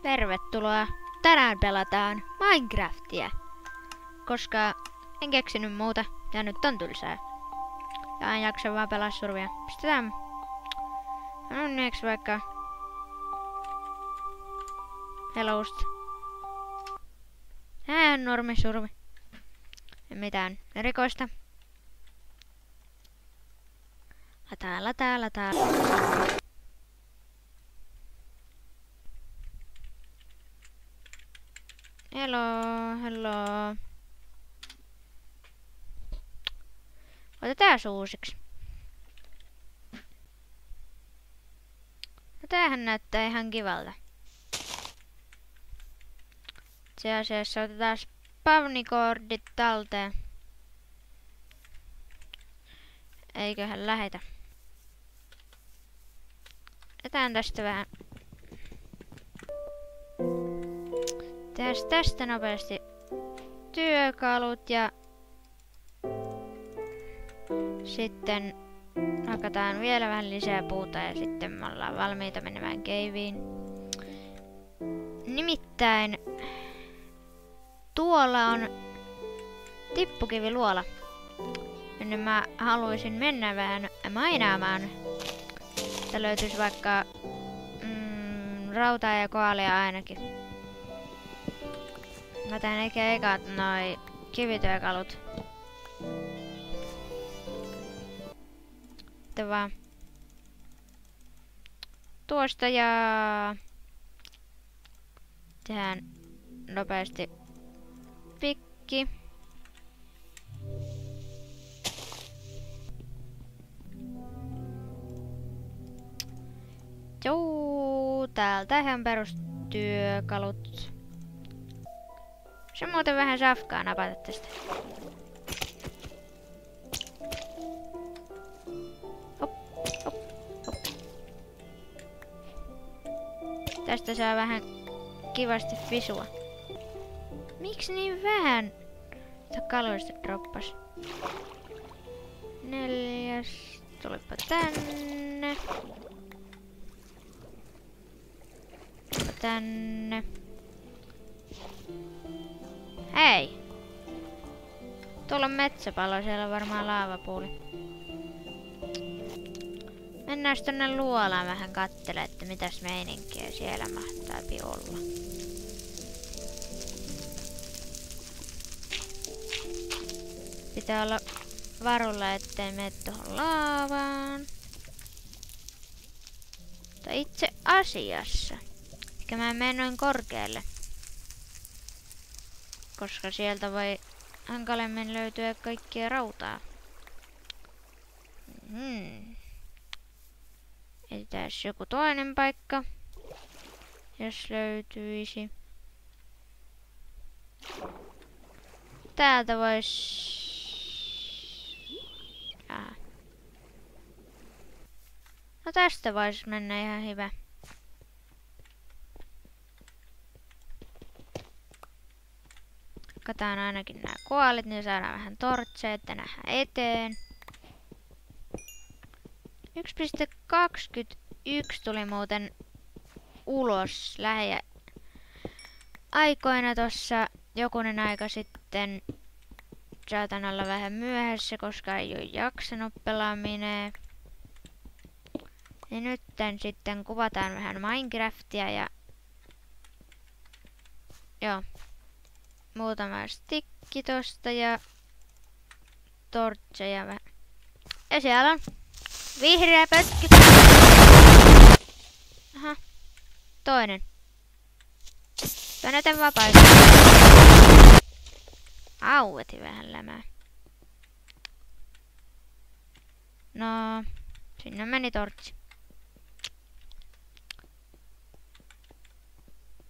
Tervetuloa! Tänään pelataan Minecraftia, koska en keksinyt muuta ja nyt on tylsää. Ja en jaksa vaan pelaa survia. Pistetään onneksi vaikka Hellost. Normi survi. Ei mitään erikoista. Lataa. Hello. Otetaan uusiksi. No tämähän näyttää ihan kivalta. Itse asiassa otetaan spawnikordit talteen. Eiköhän lähetä. Etään tästä vähän. Tästä nopeasti työkalut ja sitten hakataan vielä vähän lisää puuta ja sitten me ollaan valmiita menemään keiviin. Nimittäin tuolla on tippukiviluola, jonne mä haluaisin mennä vähän mainaamaan. Että löytyisi vaikka rautaa ja koalia ainakin. Mä teen ehkä ekat noi kivityökalut. Sitten vaan tuosta ja tehdään nopeasti pikki. Joo, täältä ihan perustyökalut. Se on muuten vähän safkaa napata tästä. Hop. Tästä saa vähän kivasti fisua. Miksi niin vähän? Kaloista droppas. 4. Tulipa tänne. Tänne. Hei! Tuolla on metsäpalo, siellä on varmaan laavapuuli. Mennään tonne luolaan vähän kattelemaan, että mitäs meininkiä siellä mahtaapi olla. Pitää olla varulla, ettei mene tohon laavaan. Mutta itse asiassa, ehkä mä menen noin korkealle. Koska sieltä voi hankalemmin löytyä kaikkia rautaa. Etsitäis joku toinen paikka, jos löytyisi. Täältä vois... No tästä vois mennä ihan hyvä. Kataan ainakin nämä koalit, niin saadaan vähän tortseja, että nähdään eteen. 1.21 tuli muuten ulos aikoina tossa jokunen aika sitten. Saatan olla vähän myöhässä, koska ei ole jaksanut pelaaminen. Ja nytten sitten kuvataan vähän Minecraftia ja... Joo. Muutama stikki tosta ja tortseja vähän. Ja siellä on vihreä pötky. Aha. Toinen. Tänätän vapaasti. Veti vähän lämää. No, sinne meni tortsi.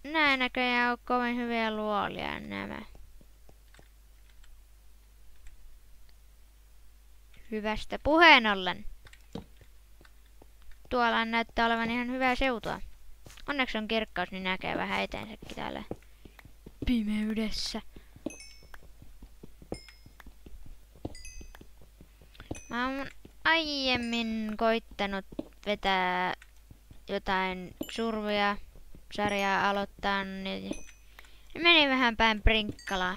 Näin näköjään on kovin hyviä luolia nämä. Hyvästä puheen ollen. Tuolla näyttää olevan ihan hyvää seutua. Onneksi on kirkkaus, niin näkee vähän eteensäkin täällä pimeydessä. Mä oon aiemmin koittanut vetää jotain sarjaa aloittaa, niin meni vähän päin prinkkalaa.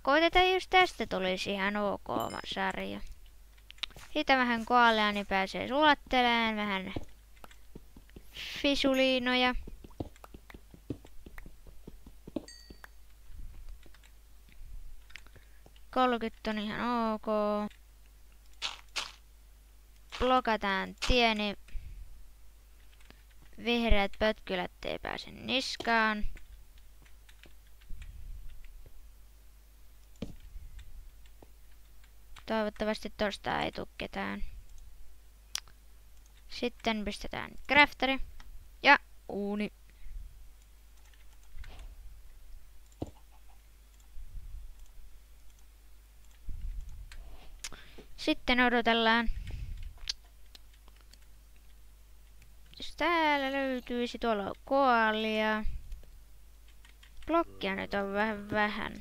Koitetaan, jos tästä tulisi ihan ok sarja. Siitä vähän koalea, niin pääsee sulattelemaan vähän fisuliinoja. Kolkyt on ihan ok. Blokataan tie, niin vihreät pötkylät ei pääse niskaan. Toivottavasti tosta ei tuu ketään. Sitten pistetään crafteri ja uuni. Sitten odotellaan. Jos täällä löytyisi, tuolla on koalia. Blokkia nyt on vähän.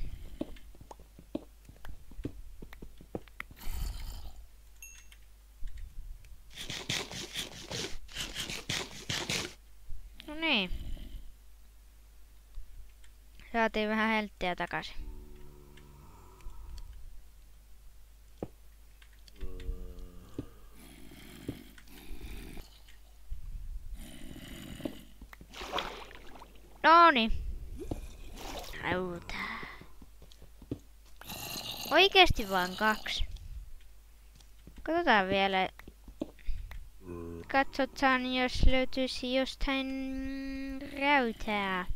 No niin. Saatiin vähän helttiä takaisin. Noniin. Rauta. Oikeesti vaan 2. Katsotaan vielä. Katsotaan, jos löytyisi jostain rautaa.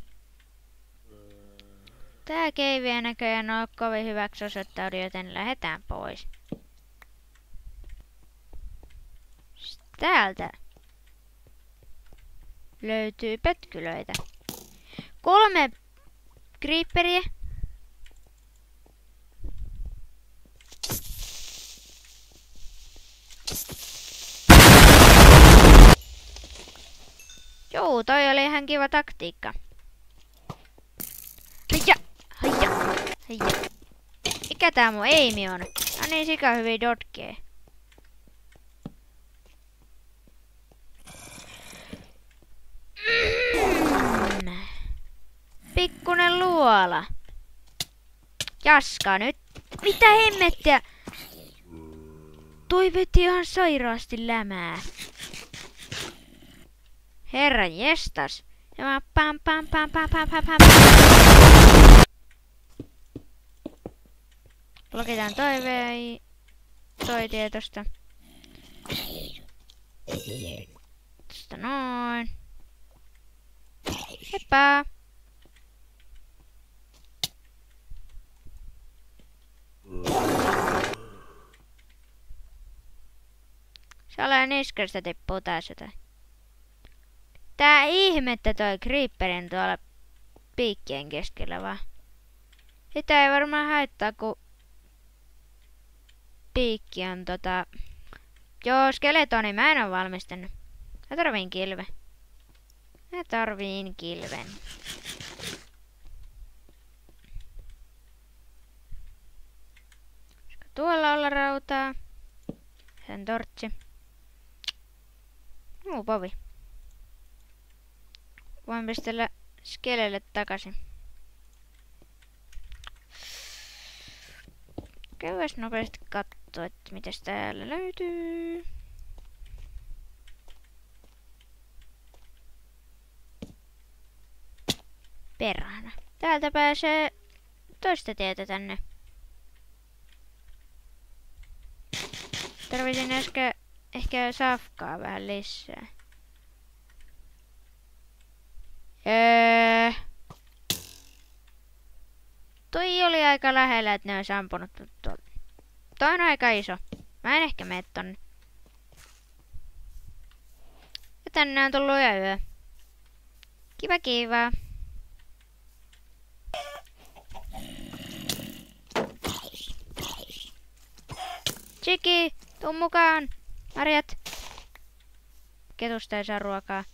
Tää keivi ei näköjään ole kovin hyväksi osoittaudu, joten lähdetään pois. Täältä löytyy pötkylöitä. 3 creeperiä. Joo, toi oli ihan kiva taktiikka. Heija. Mikä tää mun aimi on? No niin, sika hyvin dotkee. Pikkunen luola. Jaska nyt. Mitä hemmettiä? Toi veti ihan sairaasti lämää. Herra jestas. Ja pam. Blokitaan toi tietosta. Tästä noin. Heippa! Saleen niskasta tippuu taas jotain. Tää ihmettä toi creeperin tuolla piikkien keskellä vaan. Sitä ei varmaan haittaa, kun piikki on Joo, skeletoni mä en oo valmistanut. Mä tarviin kilven. Tuolla olla rautaa. Sen tortsi. Povi. Voin pistellä skelelle takaisin. Käydäs nopeasti kattoo, että mitäs täällä löytyy. Perhana. Täältä pääsee toista tietä tänne. Tarvisin ehkä safkaa vähän lisää. Toi oli aika lähellä, että ne olisi ampunut tuolta. Toi on aika iso. Mä en ehkä mene tonne. Ja tänne on tullut yö. Kiva. Chiki, tuu mukaan. Marjat. Ketusta ei saa ruokaa.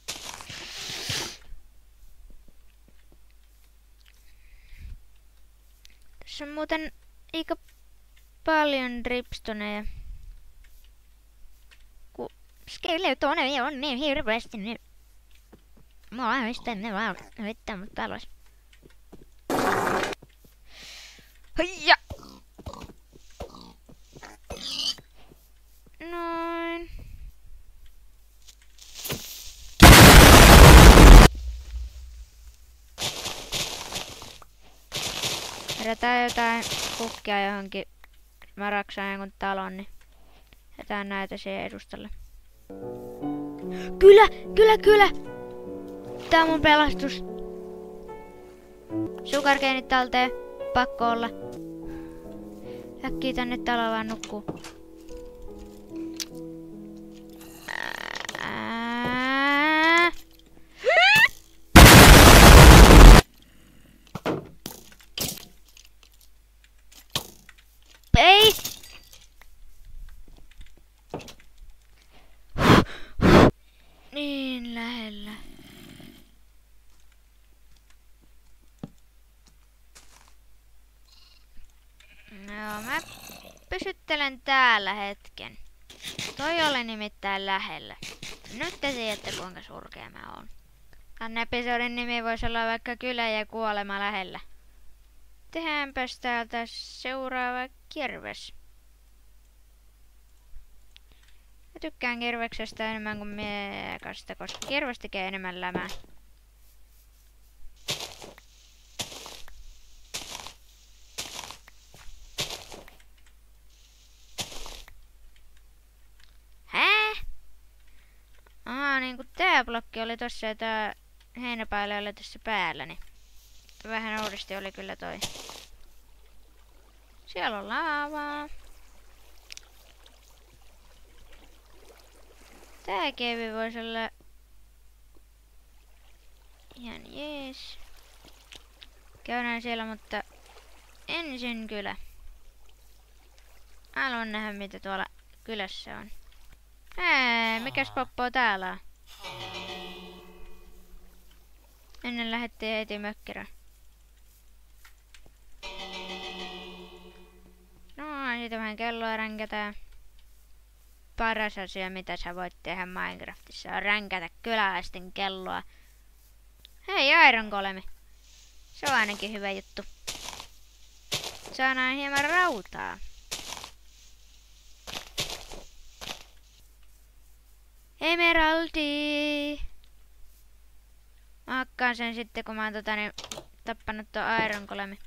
Tässä on muuten aika paljon dripstoneja. Skeletoneja on niin hirveästi nyt. Mä lähdin ne vaan heittää mut alas. Heija! Noin. Herätään jotain kukkia johonkin Maraksaan jonkun talon, niin jätään näitä siihen edustalle. Kyllä! Tää on mun pelastus. Sugargeenit talteen. Pakko olla. Äkkiä tänne taloon nukkuu. Ei! Niin lähellä. No, mä pysyttelen täällä hetken. Toi oli nimittäin lähellä. Nyt te tiedätte kuinka surkea mä oon. Tän episodin nimi voisi olla vaikka Kylä ja kuolema lähellä. Tehdäänpäs täältä seuraava kirves. Mä tykkään kirveksestä enemmän kuin miekasta, koska kirves tekee enemmän lämää. Niinku tää blokki oli tossa ja tää heinäpaile oli tässä päällä, niin vähän oudosti oli kyllä toi. Siellä on laavaa. Tää kevi voisi olla ihan jees. Käydään siellä, mutta ensin kylä. Haluan nähdä mitä tuolla kylässä on. Mikäs poppoo täällä on? Ennen lähdettiin heti mökkärään. No, siitä vähän kelloa ränkätään. Paras asia mitä sä voit tehdä Minecraftissa on ränkätä kyläläisten kelloa. Hei, Iron Golemi. Se on ainakin hyvä juttu. Saadaan hieman rautaa. Emeraldi! Mä hakkaan sen sitten kun mä oon tappanut tuon Iron Golemi.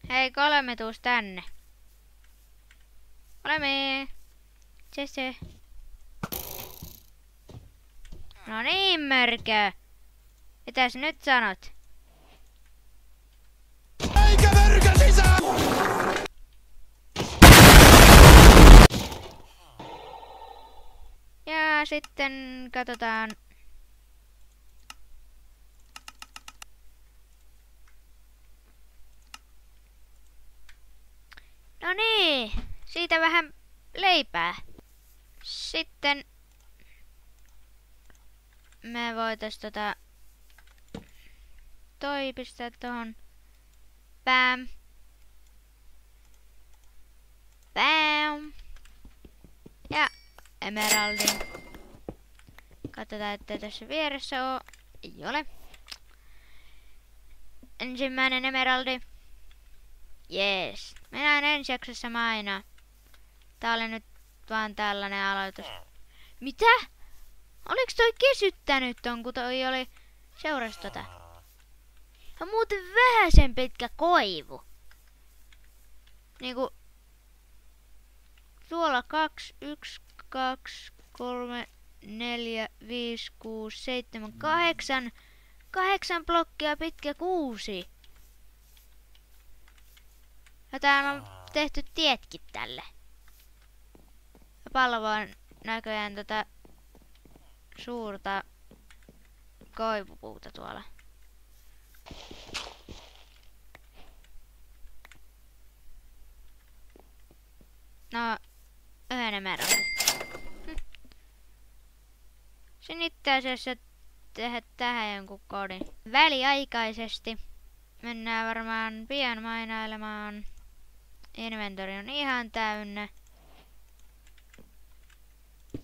Hei Golemi, tuus tänne. Golemi! Se. No niin mörkö! Mitäs nyt sanot? Eikä mörkö sisään! Ja sitten katsotaan. No niin, siitä vähän leipää. Sitten me voitais toi pistää tohon. Bam. Bam. Ja emeraldin. Katsotaan, ettei tässä vieressä oo. Ei ole. Ensimmäinen emeraldi. Jees. Mennään ensi jaksossa mainaa. Tää oli nyt vaan tällainen aloitus. Mitä? Oliks toi kesyttänyt ton, kun toi oli seurasi tota? Ja muuten vähäsen pitkä koivu. Niinku tuolla 2, 1, 2, 3, 4, 5, 6, 7, 8. 8 blokkia pitkä 6. Ja täällä on tehty tietkin tälle. Ja palvoin näköjään tätä suurta koivupuuta tuolla. No, yhden emeraldin. Sen itse asiassa tehdä tähän jonkun koodin väliaikaisesti. mennään varmaan pian mainailemaan. Inventori on ihan täynnä.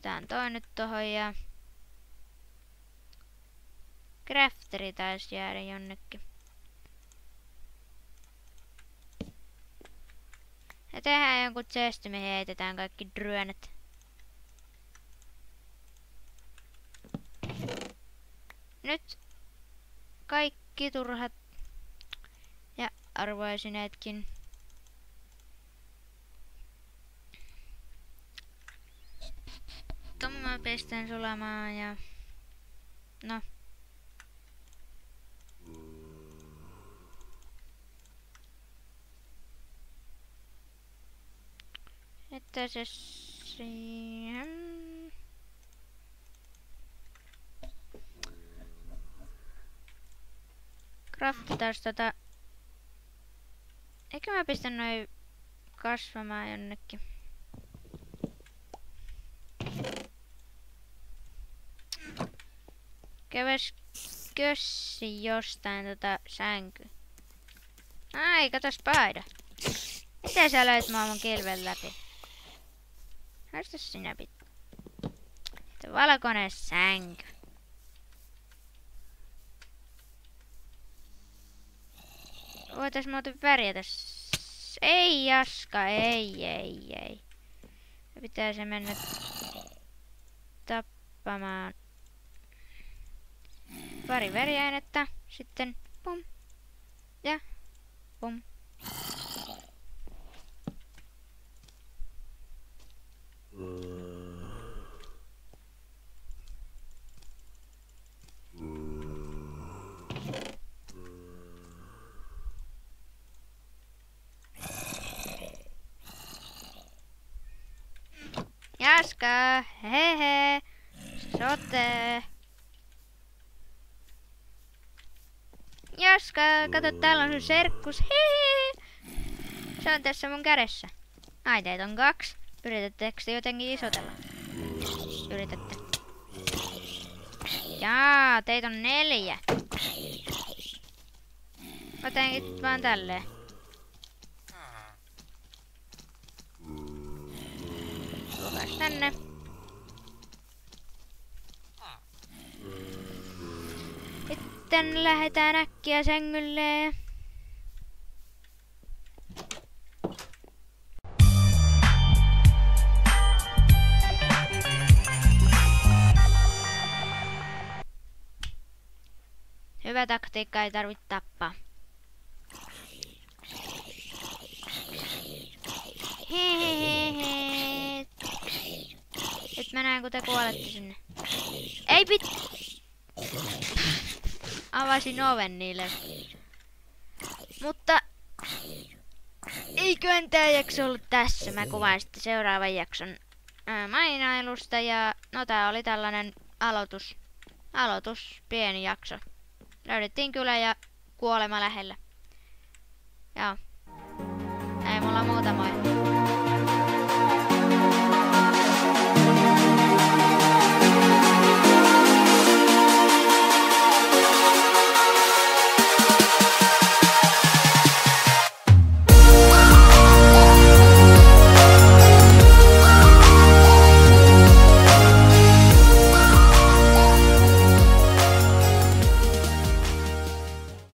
Tää on toi nyt tohon ja crafteri taisi jäädä jonnekin. Ja tehdään jonkun chesti, me heitetään kaikki drönet. Nyt kaikki turhat ja arvoisineetkin. Mä pistän sulamaan ja no. Että se siihen. Craftataan tota. Eikö mä pistän noin kasvamaan jonnekin? Käves kössi jostain sänky. Ai, kato spaida. Miten sä löit mun kilven läpi? Haista sinä pitää. Valkoinen sänky. Voitais muuten pärjätä. Ei Jaska, ei. Pitää se mennä tappamaan. Pari veriainetta, sitten pum ja pum. Jaska, hehe, sote. Jaska, kato, täällä on sun serkkus. Hehe. Se on tässä mun kädessä. Ai, teitä on 2. Yritättekö te jotenkin isotella? Yritätte. Jaa, teitä on 4. Mä teenkin vaan tälleen. Tukas tänne. Sitten lähdetään äkkiä sängylle. Hyvä taktiikka, ei tarvitse tappaa. Hehehehe. Nyt mä näen, kun te kuolette sinne. Ei avasin oven niille. Mutta eiköhän tää jakso ollut tässä. Mä kuvaan sitten seuraavan jakson mainailusta. Ja no tää oli tällainen aloitus, pieni jakso. Löydettiin kylä ja kuolema lähellä. Joo. Ei mulla muuta, moi.